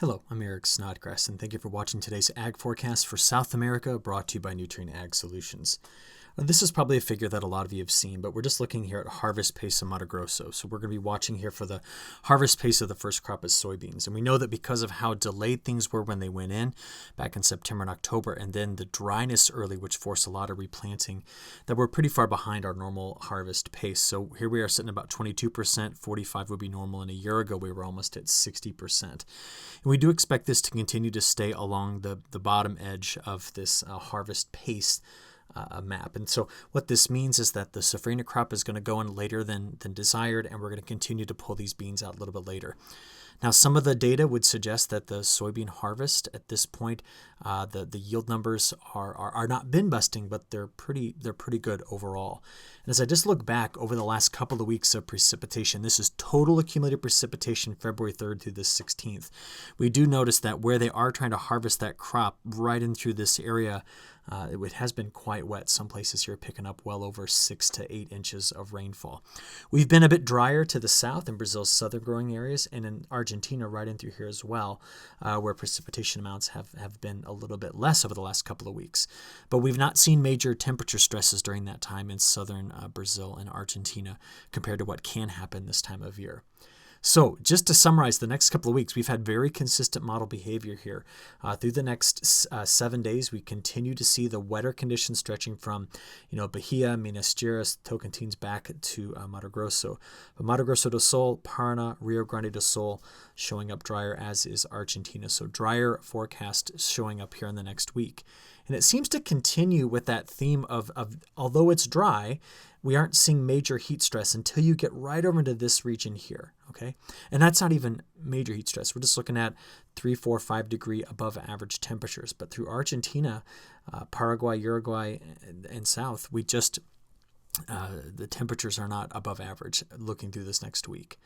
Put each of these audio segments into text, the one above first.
Hello, I'm Eric Snodgrass, and thank you for watching today's Ag Forecast for South America, brought to you by Nutrien Ag Solutions. This is probably a figure that a lot of you have seen, but we're just looking here at harvest pace of Mato Grosso. So we're going to be watching here for the harvest pace of the first crop of soybeans. And we know that because of how delayed things were when they went in back in September and October, and then the dryness early, which forced a lot of replanting, that we're pretty far behind our normal harvest pace. So here we are sitting about 22%, 45 would be normal, and a year ago we were almost at 60%. And we do expect this to continue to stay along the bottom edge of this harvest pace map. And so what this means is that the safrinha crop is going to go in later than desired, and we're going to continue to pull these beans out a little bit later. Now, some of the data would suggest that the soybean harvest at this point, the yield numbers are not bin busting, but they're pretty good overall. And as I just look back over the last couple of weeks of precipitation, this is total accumulated precipitation February 3rd through the 16th. We do notice that where they are trying to harvest that crop right in through this area, it has been quite wet. Some places here picking up well over 6 to 8 inches of rainfall. We've been a bit drier to the south in Brazil's southern growing areas, and in Argentina right in through here as well, where precipitation amounts have been a little bit less over the last couple of weeks. But we've not seen major temperature stresses during that time in southern Brazil and Argentina compared to what can happen this time of year. So just to summarize the next couple of weeks, we've had very consistent model behavior here. Through the next 7 days, we continue to see the wetter conditions stretching from, Bahia, Minas Gerais, Tocantins back to Mato Grosso. But Mato Grosso do Sul, Paraná, Rio Grande do Sul showing up drier, as is Argentina. So drier forecast showing up here in the next week. And it seems to continue with that theme of although it's dry, we aren't seeing major heat stress until you get right over into this region here, okay? And that's not even major heat stress. We're just looking at 3, 4, 5 degree above average temperatures. But through Argentina, Paraguay, Uruguay, and south, we just the temperatures are not above average looking through this next week.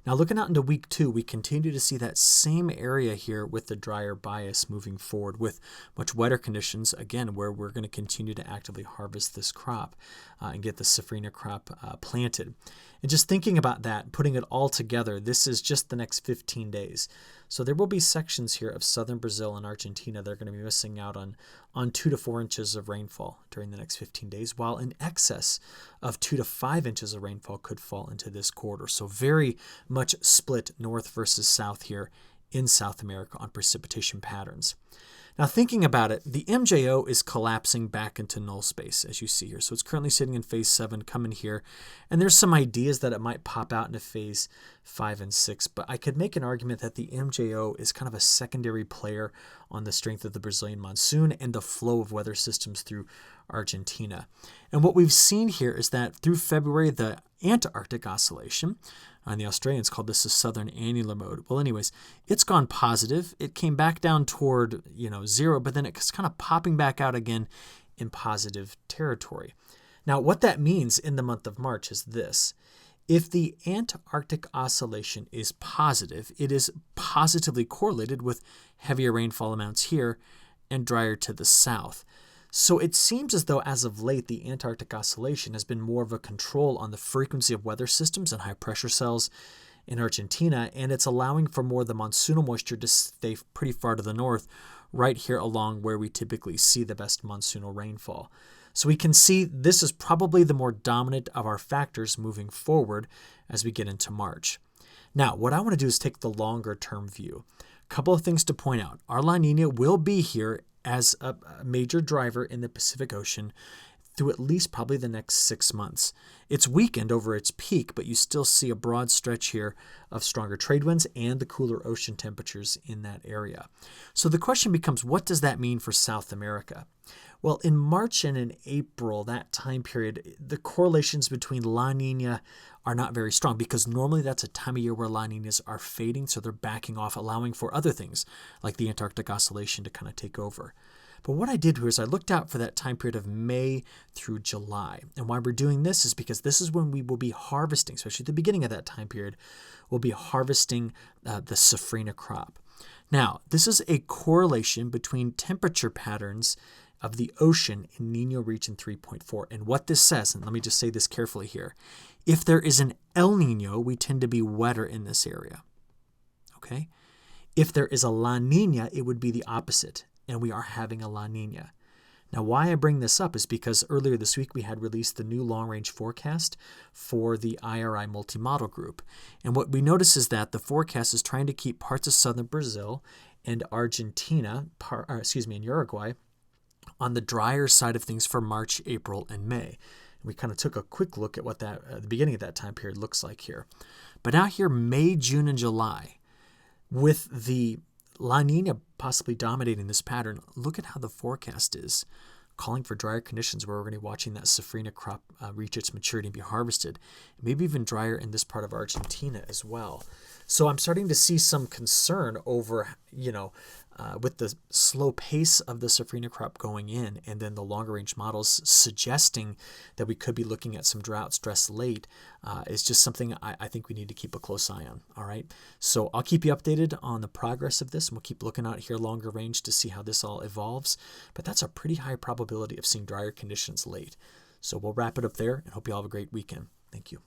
Now, looking out into week 2, we continue to see that same area here with the drier bias moving forward with much wetter conditions, again, where we're going to continue to actively harvest this crop and get the safrinha crop planted. And just thinking about that, putting it all together, this is just the next 15 days. So there will be sections here of southern Brazil and Argentina that are going to be missing out on 2 to 4 inches of rainfall during the next 15 days, while in excess of 2 to 5 inches of rainfall could fall into this quarter. So very much split north versus south here in South America on precipitation patterns. Now, thinking about it, the MJO is collapsing back into null space, as you see here. So it's currently sitting in phase 7, coming here. And there's some ideas that it might pop out into phase 5 and 6. But I could make an argument that the MJO is kind of a secondary player on the strength of the Brazilian monsoon and the flow of weather systems through Argentina. And what we've seen here is that through February, the Antarctic oscillation, and the Australians called this a southern annular mode. Well, anyways, it's gone positive. It came back down toward, 0, but then it's kind of popping back out again in positive territory. Now, what that means in the month of March is this. If the Antarctic oscillation is positive, it is positively correlated with heavier rainfall amounts here and drier to the south. So it seems as though as of late, the Antarctic oscillation has been more of a control on the frequency of weather systems and high pressure cells in Argentina, and it's allowing for more of the monsoonal moisture to stay pretty far to the north, right here along where we typically see the best monsoonal rainfall. So we can see this is probably the more dominant of our factors moving forward as we get into March. Now, what I want to do is take the longer term view. A couple of things to point out. Our La Nina will be here as a major driver in the Pacific Ocean through at least probably the next 6 months. It's weakened over its peak, but you still see a broad stretch here of stronger trade winds and the cooler ocean temperatures in that area. So the question becomes, what does that mean for South America? Well, in March and in April, that time period, the correlations between La Nina are not very strong because normally that's a time of year where La Ninas are fading, so they're backing off, allowing for other things like the Antarctic oscillation to kind of take over. But what I did here is I looked out for that time period of May through July. And why we're doing this is because this is when we will be harvesting, especially at the beginning of that time period, we'll be harvesting the safrinha crop. Now, this is a correlation between temperature patterns of the ocean in Nino region 3.4. And what this says, and let me just say this carefully here, if there is an El Nino, we tend to be wetter in this area. Okay? If there is a La Nina, it would be the opposite, and we are having a La Nina. Now, why I bring this up is because earlier this week we had released the new long-range forecast for the IRI multi-model group. And what we notice is that the forecast is trying to keep parts of southern Brazil and Argentina, and Uruguay, on the drier side of things for March, April, and May. We kind of took a quick look at what the beginning of that time period looks like here. But now here, May, June, and July, with the La Nina possibly dominating this pattern, look at how the forecast is, calling for drier conditions where we're going to be watching that safrinha crop reach its maturity and be harvested, maybe even drier in this part of Argentina as well. So I'm starting to see some concern over, with the slow pace of the safrinha crop going in, and then the longer range models suggesting that we could be looking at some drought stress late, is just something I think we need to keep a close eye on. All right. So I'll keep you updated on the progress of this, and we'll keep looking out here longer range to see how this all evolves. But that's a pretty high probability of seeing drier conditions late. So we'll wrap it up there and hope you all have a great weekend. Thank you.